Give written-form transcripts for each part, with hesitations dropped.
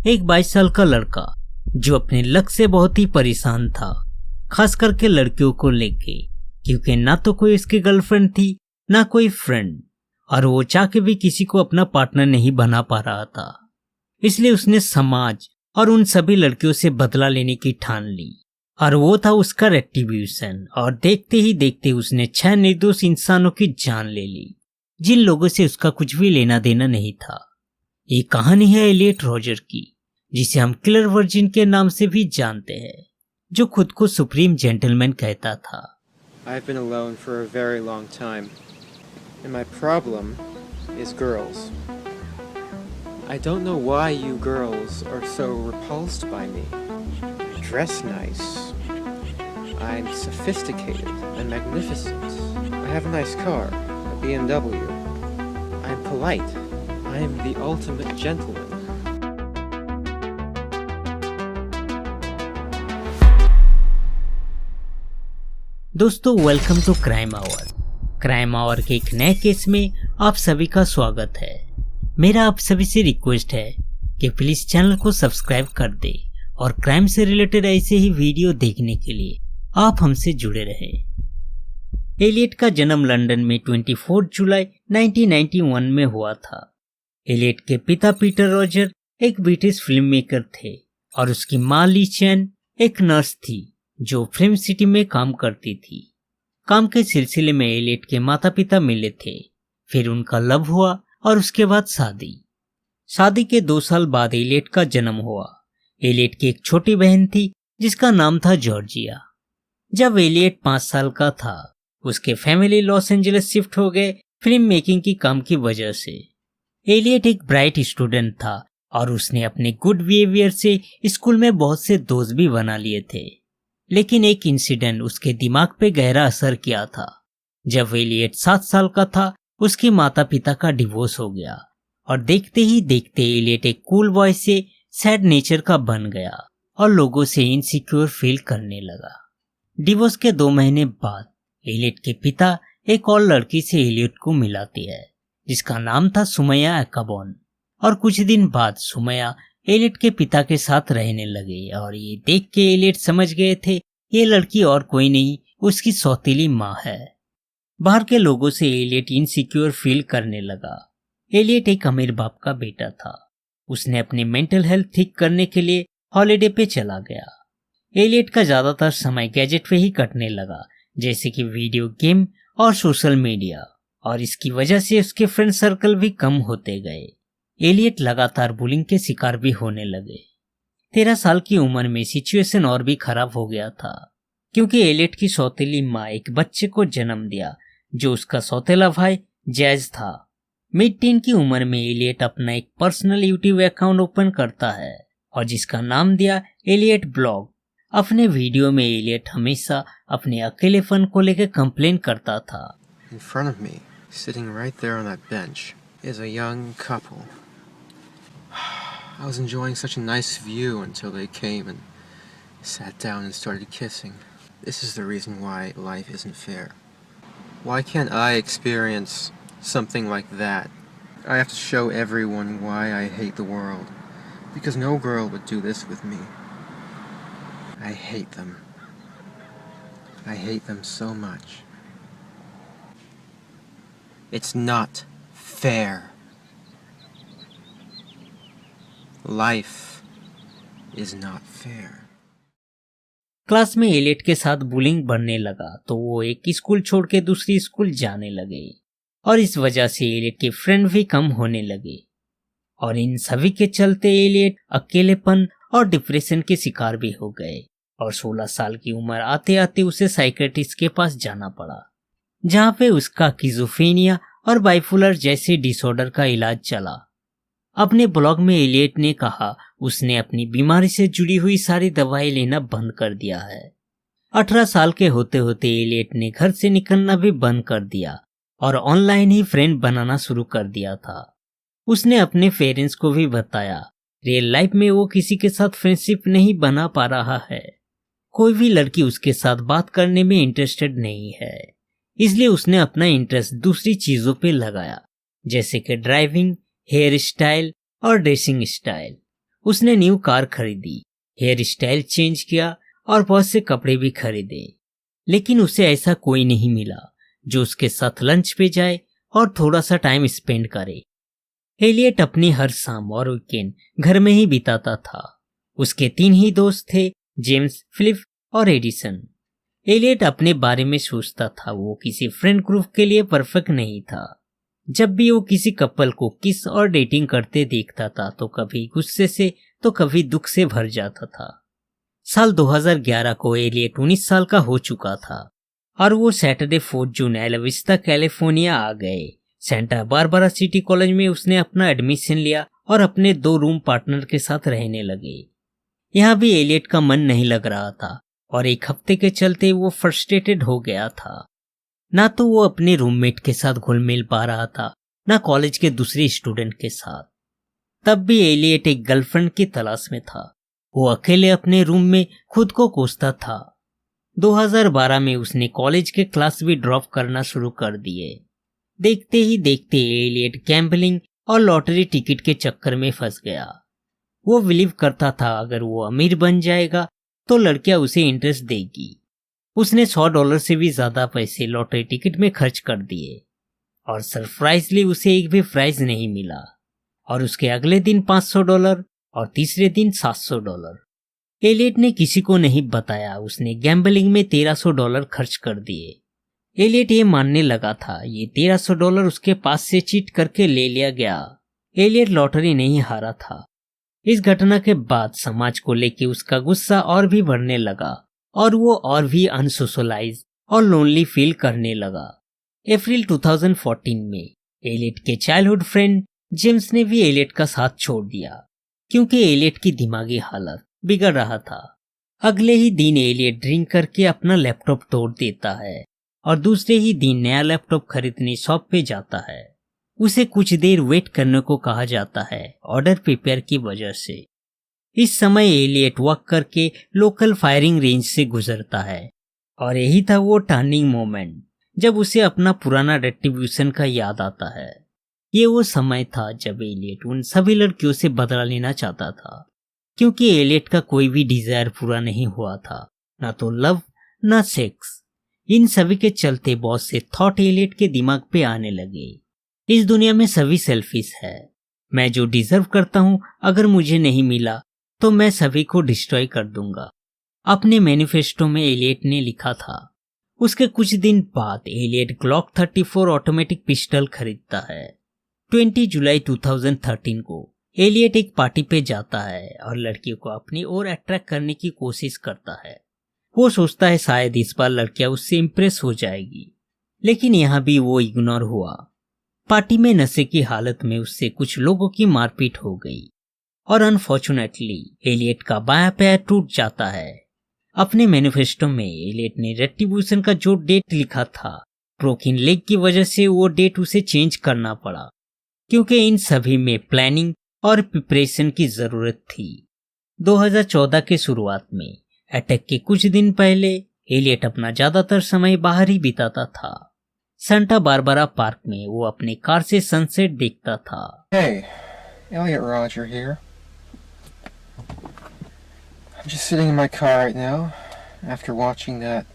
एक 22 साल का लड़का जो अपने लक से बहुत ही परेशान था, खास करके लड़कियों को लेके, क्योंकि ना तो कोई उसकी गर्लफ्रेंड थी ना कोई फ्रेंड, और वो चाह के भी किसी को अपना पार्टनर नहीं बना पा रहा था। इसलिए उसने समाज और उन सभी लड़कियों से बदला लेने की ठान ली, और वो था उसका रेट्रिब्यूशन। और देखते ही देखते उसने 6 निर्दोष इंसानों की जान ले ली, जिन लोगों से उसका कुछ भी लेना देना नहीं था। ये कहानी है एलियट रॉजर की, जिसे हम किलर वर्जिन के नाम से भी जानते हैं, जो खुद को सुप्रीम जेंटलमैन कहता था। I've been alone for a very long time, and my problem is girls. I don't know why you girls are so repulsed by me. I dress nice. I'm sophisticated and magnificent. I have a nice car, a BMW. I'm polite. I'm the ultimate gentleman. दोस्तों, welcome to crime hour. Crime hour के एक नए case में आप सभी का स्वागत है। मेरा आप सभी से रिक्वेस्ट है कि प्लीज चैनल को सब्सक्राइब कर दे और क्राइम से रिलेटेड ऐसे ही वीडियो देखने के लिए आप हमसे जुड़े रहें। एलियट का जन्म लंदन में 24 जुलाई 1991 में हुआ था। एलियट के पिता पीटर रॉजर एक ब्रिटिश फिल्म मेकर थे और उसकी माँ ली चैन एक नर्स थी जो फिल्म सिटी में काम करती थी। काम के सिलसिले में एलियट के माता पिता मिले थे, फिर उनका लव हुआ और उसके बाद शादी के 2 साल बाद एलियट का जन्म हुआ। एलियट की एक छोटी बहन थी जिसका नाम था जॉर्जिया। जब एलियट 5 साल का था, उसके फैमिली लॉस एंजलिस शिफ्ट हो गए फिल्म मेकिंग की काम की वजह से। एलियट एक ब्राइट स्टूडेंट था और उसने अपने गुड बिहेवियर से स्कूल में बहुत से दोस्त भी बना लिए थे। लेकिन एक इंसिडेंट उसके दिमाग पे गहरा असर किया था। जब एलियट 7 साल का था, उसके माता पिता का डिवोर्स हो गया और देखते ही देखते एलियट एक कूल बॉय से सैड नेचर का बन गया और लोगों से इनसिक्योर फील करने लगा। डिवोर्स के 2 महीने बाद एलियट के पिता एक और लड़की से एलियट को मिलाती है, जिसका नाम था सुमैया एकबॉर्न। और कुछ दिन बाद सुमैया एलियट के पिता के साथ रहने लगे और ये देख के एलियट समझ गए थे ये लड़की और कोई नहीं, उसकी सौतेली माँ है। बाहर के लोगों से एलियट इनसिक्योर फील करने लगा। एलियट एक अमीर बाप का बेटा था। उसने अपनी मेंटल हेल्थ ठीक करने के लिए हॉलिडे पे चला गया। एलियट का ज्यादातर समय गैजेट पे ही कटने लगा, जैसे कि वीडियो गेम और सोशल मीडिया, और इसकी वजह से उसके फ्रेंड सर्कल भी कम होते गए। एलियट लगातार बुलिंग के शिकार भी होने लगे। 13 साल की उम्र में सिचुएशन और भी खराब हो गया था, क्योंकि एलियट की सौतेली माँ एक बच्चे को जन्म दिया जो उसका सौतेला भाई जैज था। मिड टीन की उम्र में एलियट अपना एक पर्सनल यूट्यूब अकाउंट ओपन करता है और जिसका नाम दिया एलियट ब्लॉग। अपने वीडियो में एलियट हमेशा अपने अकेलेपन को लेकर कंप्लेन करता था। In front of me, sitting right there on that bench, is a young couple. I was enjoying such a nice view until they came and sat down and started kissing. This is the reason why life isn't fair. Why can't I experience something like that? I have to show everyone why I hate the world. Because no girl would do this with me. I hate them. I hate them so much. It's not fair. Life is not fair. Class में Elliott के साथ bullying बढ़ने लगा तो वो एक school छोड़ के दूसरी स्कूल जाने लगे और इस वजह से एलियट के फ्रेंड भी कम होने लगे। और इन सभी के चलते एलियट अकेलेपन और डिप्रेशन के शिकार भी हो गए और 16 साल की उम्र आते आते उसे साइकियाट्रिस्ट के पास जाना पड़ा, जहाँ पे उसका स्किज़ोफ्रेनिया और बाइपोलर जैसे डिसऑर्डर का इलाज चला। अपने ब्लॉग में एलियट ने कहा उसने अपनी बीमारी से जुड़ी हुई सारी दवाई लेना बंद कर दिया है। 18 साल के होते होते एलियट ने घर से निकलना भी बंद कर दिया और ऑनलाइन ही फ्रेंड बनाना शुरू कर दिया था। उसने अपने पेरेंट्स को भी बताया रियल लाइफ में वो किसी के साथ फ्रेंडशिप नहीं बना पा रहा है। कोई भी लड़की उसके साथ बात करने में इंटरेस्टेड नहीं है, इसलिए उसने अपना इंटरेस्ट दूसरी चीजों पे लगाया, जैसे कि ड्राइविंग, हेयर स्टाइल और ड्रेसिंग स्टाइल। उसने न्यू कार खरीदी, हेयर स्टाइल चेंज किया और बहुत से कपड़े भी खरीदे, लेकिन उसे ऐसा कोई नहीं मिला जो उसके साथ लंच पे जाए और थोड़ा सा टाइम स्पेंड करे। एलियट अपनी हर शाम और वीकेंड घर में ही बिताता था। उसके 3 ही दोस्त थे, जेम्स, फिलिप और एडिसन। एलियट अपने बारे में सोचता था वो किसी फ्रेंड ग्रुप के लिए परफेक्ट नहीं था। जब भी वो किसी कपल को किस और डेटिंग करते देखता था तो कभी गुस्से से तो कभी दुख से भर जाता था। साल 2011 को एलियट 19 साल का हो चुका था और वो सैटरडे 4 जून एला विस्टा कैलिफोर्निया आ गए। सेंटा बारबरा सिटी कॉलेज में उसने अपना एडमिशन लिया और अपने 2 रूम पार्टनर के साथ रहने लगे। यहाँ भी एलियट का मन नहीं लग रहा था और एक हफ्ते के चलते वो फ्रस्ट्रेटेड हो गया था। ना तो वो अपने रूममेट के साथ घुल मिल पा रहा था, ना कॉलेज के दूसरे स्टूडेंट के साथ। तब भी एलियट एक गर्लफ्रेंड की तलाश में था। वो अकेले अपने रूम में खुद को कोसता था। 2012 में उसने कॉलेज के क्लास भी ड्रॉप करना शुरू कर दिए। देखते ही देखते एलियट गैम्बलिंग और लॉटरी टिकट के चक्कर में फंस गया। वो बिलीव करता था अगर वो अमीर बन जाएगा तो लड़कियां उसे इंटरेस्ट देगी। उसने $100 से भी ज्यादा पैसे लॉटरी टिकट में खर्च कर दिए और सरप्राइजली उसे एक भी प्राइज नहीं मिला। और उसके अगले दिन $500 और तीसरे दिन $700। एलियट ने किसी को नहीं बताया उसने गैम्बलिंग में $1300 खर्च कर दिए। एलियट ये मानने लगा था ये $1300 उसके पास से चीट करके ले लिया गया। एलियट लॉटरी नहीं हारा था। इस घटना के बाद समाज को लेकर उसका गुस्सा और भी बढ़ने लगा और वो और भी अनसोशलाइज और लोनली फील करने लगा। अप्रैल 2014 में एलियट के चाइल्डहुड फ्रेंड जेम्स ने भी एलियट का साथ छोड़ दिया क्योंकि एलियट की दिमागी हालत बिगड़ रहा था। अगले ही दिन एलियट ड्रिंक करके अपना लैपटॉप तोड़ देता है और दूसरे ही दिन नया लैपटॉप खरीदने शॉप पे जाता है। उसे कुछ देर वेट करने को कहा जाता है ऑर्डर प्रिपेयर की वजह से। इस समय एलियट वॉक करके लोकल फायरिंग रेंज से गुजरता है और यही था वो टर्निंग मोमेंट जब उसे अपना पुराना रेट्रिब्यूशन का याद आता है। ये वो समय था जब एलियट उन सभी लड़कियों से बदला लेना चाहता था क्योंकि एलियट का कोई भी डिजायर पूरा नहीं हुआ था, ना तो लव ना सेक्स। इन सभी के चलते बहुत से थॉट एलियट के दिमाग पे आने लगे। इस दुनिया में सभी सेल्फिश है। मैं जो डिजर्व करता हूँ अगर मुझे नहीं मिला तो मैं सभी को डिस्ट्रॉय कर दूंगा। अपने मैनिफेस्टो में एलियट ने लिखा था। उसके कुछ दिन बाद एलियट ग्लॉक 34 ऑटोमेटिक पिस्टल खरीदता है। 20 जुलाई 2013 को एलियट एक पार्टी पे जाता है और लड़कियों को अपनी ओर अट्रैक्ट करने की कोशिश करता है। वो सोचता है शायद इस बार लड़कियां उससे इंप्रेस हो जाएगी, लेकिन यहाँ भी वो इग्नोर हुआ। पार्टी में नशे की हालत में उससे कुछ लोगों की मारपीट हो गई और अनफॉर्चुनेटली एलियट का बायां पैर टूट जाता है। अपने मैनिफेस्टो में एलियट ने रेट्रिब्यूशन का जो डेट लिखा था, ब्रोकन लेग की वजह से वो डेट उसे चेंज करना पड़ा क्योंकि इन सभी में प्लानिंग और प्रिपरेशन की जरूरत थी। 2014 के शुरुआत में अटैक के कुछ दिन पहले एलियट अपना ज्यादातर समय बाहर ही बिताता था। सेंटा बारबरा पार्क में वो अपने कार से सनसेट देखता था। Hey, Elliot Roger here. I'm just sitting in my car right now after watching that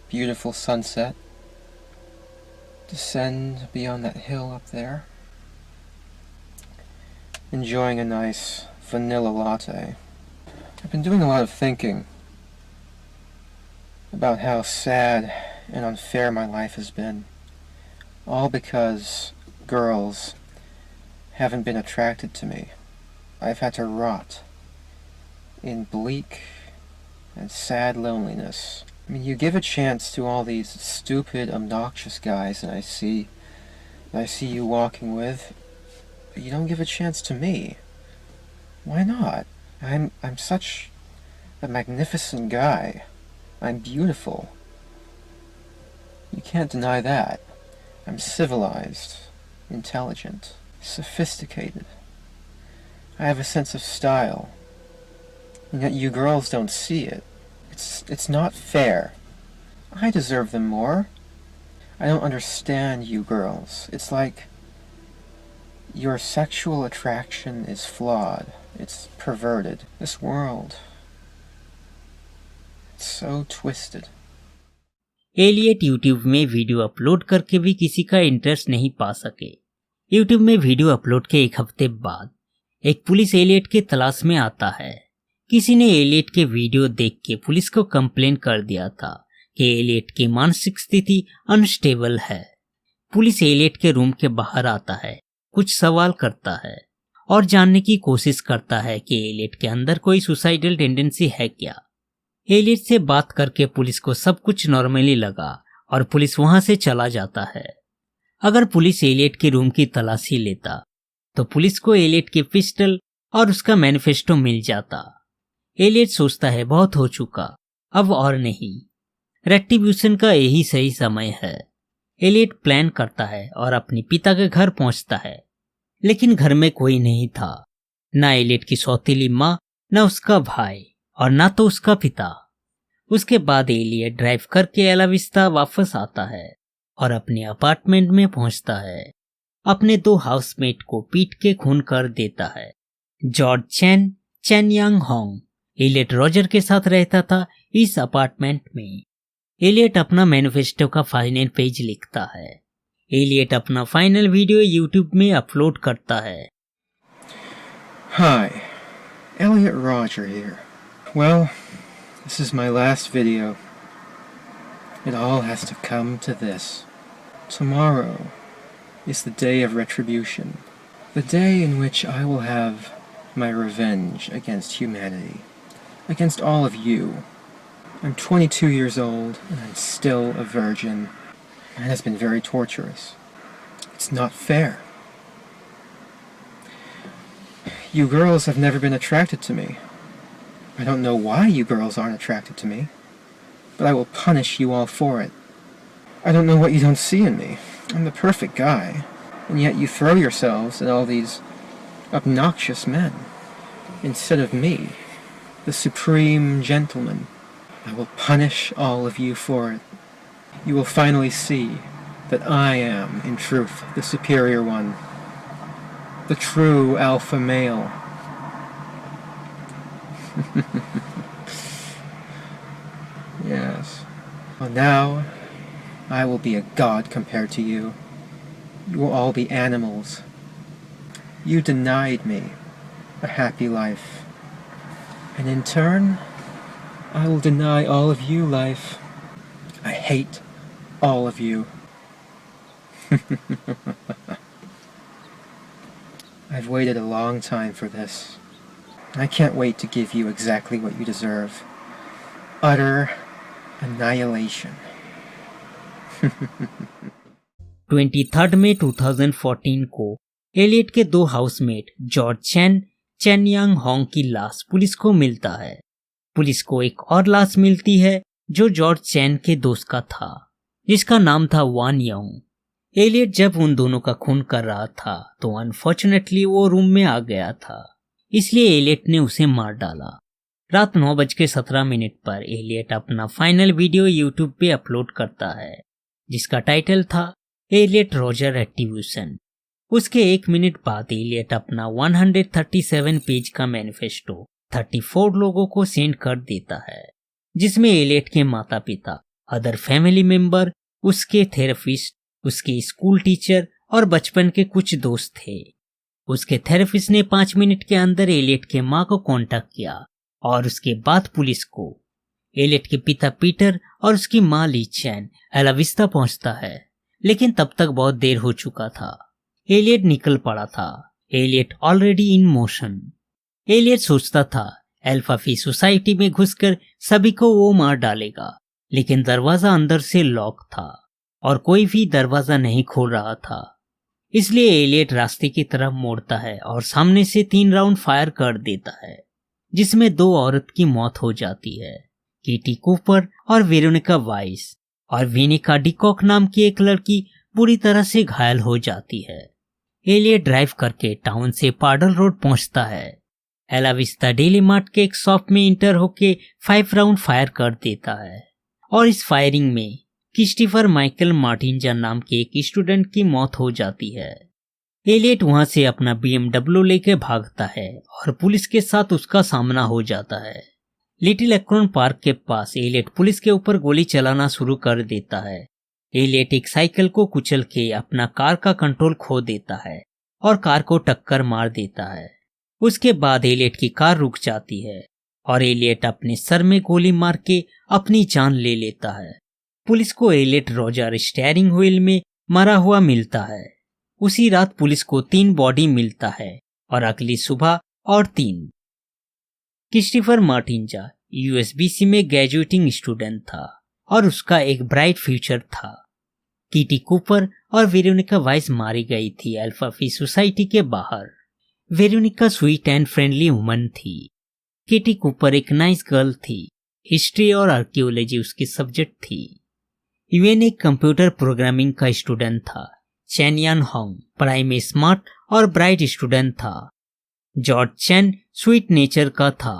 beautiful sunset descend beyond that hill up there. Enjoying a nice vanilla latte. I've been doing a lot of thinking about how sad and unfair my life has been, all because girls haven't been attracted to me. I've had to rot in bleak and sad loneliness. I mean, you give a chance to all these stupid, obnoxious guys that I see you walking with, but you don't give a chance to me. Why not? I'm such a magnificent guy. I'm beautiful. You can't deny that. I'm civilized, intelligent, sophisticated. I have a sense of style. And yet you girls don't see it. It's not fair. I deserve them more. I don't understand you girls. It's like your sexual attraction is flawed. It's perverted. This world. It's so twisted. Elliot YouTube में video upload करके भी किसी का interest नहीं पा सके। YouTube में video upload के एक हफ्ते बाद एक पुलिस एलियट के तलाश में आता है। किसी ने एलियट के वीडियो देख के पुलिस को कंप्लेन कर दिया था कि एलियट की मानसिक स्थिति अनस्टेबल है। पुलिस एलियट के रूम के बाहर आता है, कुछ सवाल करता है और जानने की कोशिश करता है कि एलियट के अंदर कोई सुसाइडल टेंडेंसी है क्या। एलियट से बात करके पुलिस को सब कुछ नॉर्मली लगा और पुलिस वहां से चला जाता है। अगर पुलिस एलियट के रूम की तलाशी लेता तो पुलिस को एलियट की पिस्टल और उसका मैनिफेस्टो मिल जाता। एलियट सोचता है बहुत हो चुका, अब और नहीं, रेट्रिब्यूशन का यही सही समय है। एलियट प्लान करता है और अपने पिता के घर पहुंचता है, लेकिन घर में कोई नहीं था, ना एलियट की सौतेली माँ, ना उसका भाई और ना तो उसका पिता। उसके बाद एलियट ड्राइव करके एला विस्टा वापस आता है और अपने अपार्टमेंट में पहुंचता है। अपने 2 हाउसमेट को पीट के खून कर देता है। जॉर्ज चैन, चैन यांग होंग। एलियट रॉजर के साथ रहता था इस अपार्टमेंट में। एलियट अपना मैनिफेस्टो का फाइनल पेज लिखता है। एलियट अपना फाइनल वीडियो यूट्यूब में अपलोड करता है। Hi, Elliot Roger here. Well, this is my last video. It all has to come to this. Tomorrow is the day of retribution. The day in which I will have my revenge against humanity. Against all of you. I'm 22 years old and I'm still a virgin. And it has been very torturous. It's not fair. You girls have never been attracted to me. I don't know why you girls aren't attracted to me, but I will punish you all for it. I don't know what you don't see in me. I'm the perfect guy, and yet you throw yourselves at all these obnoxious men instead of me, the supreme gentleman. I will punish all of you for it. You will finally see that I am, in truth, the superior one, the true alpha male. Yes. Well, now I will be a god compared to you. You will all be animals. You denied me a happy life. And in turn, I will deny all of you life. I hate all of you. I've waited a long time for this. I can't wait to give you exactly what you deserve. Utter annihilation. 23 मई 2014 को Elliott के 2 housemate George चैन, चैन यांग Hong की लाश police को मिलता है। Police को एक और लाश मिलती है जो जॉर्ज चैन के दोस्त का था, जिसका नाम था वान योंग। एलियट जब उन दोनों का खून कर रहा था तो अनफॉर्चुनेटली वो रूम में आ गया था, इसलिए एलियट ने उसे मार डाला। रात 9:17 पर एलियट अपना फाइनल वीडियो यूट्यूब पे अपलोड करता है, जिसका टाइटल था एलियट रॉजर रेट्रिब्यूशन। उसके 1 मिनट बाद एलियट अपना 137 पेज का मैनिफेस्टो 34 लोगों को सेंड कर देता है, जिसमें एलियट के माता पिता, अदर फैमिली मेंबर, उसके थेरेपिस्ट, उसके स्कूल टीचर और बचपन के कुछ दोस्त थे। उसके थेरेपिस्ट ने 5 मिनट के अंदर एलियट के माँ को कांटेक्ट किया और उसके बाद पुलिस को। एलियट के पिता पीटर और उसकी माँ ली चैन एला विस्टा पहुंचता है, लेकिन तब तक बहुत देर हो चुका था। एलियट निकल पड़ा था। Elliot already in motion. Elliot सोचता था अल्फा फी सोसाइटी में घुसकर सभी को वो मार डालेगा, लेकिन दरवाजा अंदर से लॉक था और कोई भी दरवाजा नहीं खोल रहा था। इसलिए एलियट रास्ते की तरफ मोड़ता है और सामने से 3 राउंड फायर कर देता है, जिसमें 2 औरत की मौत हो जाती है, केटी कूपर और वेरोनिका वाइस, और विनिका डिकॉक नाम की एक लड़की बुरी तरह से घायल हो जाती है। एलियट ड्राइव करके टाउन से पार्डल रोड पहुंचता है। एला विस्टा डेली मार्ट के एक शॉप में इंटर होके 5 राउंड फायर कर देता है और इस फायरिंग में क्रिस्टोफर माइकल मार्टिनजा नाम के एक स्टूडेंट की मौत हो जाती है। एलियट वहां से अपना BMW लेके भागता है और पुलिस के साथ उसका सामना हो जाता है। लिटिल एक्रोन पार्क के पास एलियट पुलिस के ऊपर गोली चलाना शुरू कर देता है। एलियट एक साइकिल को कुचल के अपना कार का कंट्रोल खो देता है और कार को टक्कर मार देता है। उसके बाद एलियट की कार रुक जाती है और एलियट अपने सर में गोली मार के अपनी जान ले लेता है। पुलिस को एलियट रोजर स्टीयरिंग व्हील में मरा हुआ मिलता है। उसी रात पुलिस को 3 बॉडी मिलता है और अगली सुबह और 3। क्रिस्टोफर मार्टिन्जा USBC में ग्रेजुएटिंग स्टूडेंट था और उसका एक ब्राइट फ्यूचर था। किटी कूपर और वेरोनिका वाइस मारी गई थी अल्फा फी सोसाइटी के बाहर। Veronica sweet and friendly woman थी। किटी कूपर एक नाइस गर्ल थी। हिस्ट्री और आर्कियोलॉजी उसकी सब्जेक्ट थी। यूएन एक कंप्यूटर प्रोग्रामिंग का स्टूडेंट था। चैन यान होंग पढ़ाई में स्मार्ट और ब्राइट स्टूडेंट था। जॉर्ज चैन स्वीट नेचर का था।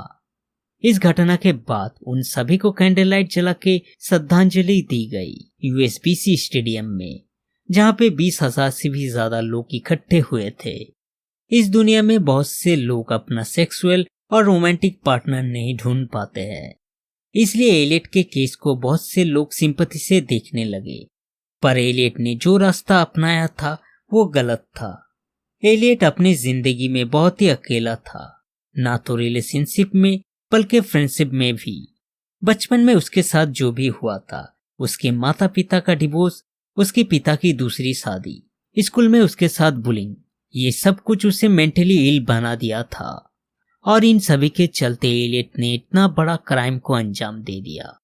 इस घटना के बाद उन सभी को कैंडल लाइट जला के श्रद्धांजलि दी गई USBC स्टेडियम में, जहां पे 20,000 से भी ज्यादा लोग इकट्ठे हुए थे। इस दुनिया में बहुत से लोग अपना सेक्सुअल और रोमांटिक पार्टनर नहीं ढूंढ पाते हैं, इसलिए एलियट के केस को बहुत से लोग सिंपैथी से देखने लगे। पर एलियट ने जो रास्ता अपनाया था वो गलत था। एलियट अपनी जिंदगी में बहुत ही अकेला था, ना तो रिलेशनशिप में बल्कि फ्रेंडशिप में भी। बचपन में उसके साथ जो भी हुआ था, उसके माता पिता का डिवोर्स, उसके पिता की दूसरी शादी, स्कूल में उसके साथ बुलिंग, ये सब कुछ उसे मेंटली इल बना दिया था। और इन सभी के चलते एलियट ने इतना बड़ा क्राइम को अंजाम दे दिया।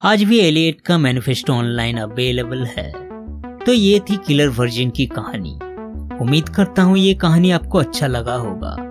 आज भी एलियट का मैनिफेस्टो ऑनलाइन अवेलेबल है। तो ये थी किलर वर्जिन की कहानी। उम्मीद करता हूँ ये कहानी आपको अच्छा लगा होगा।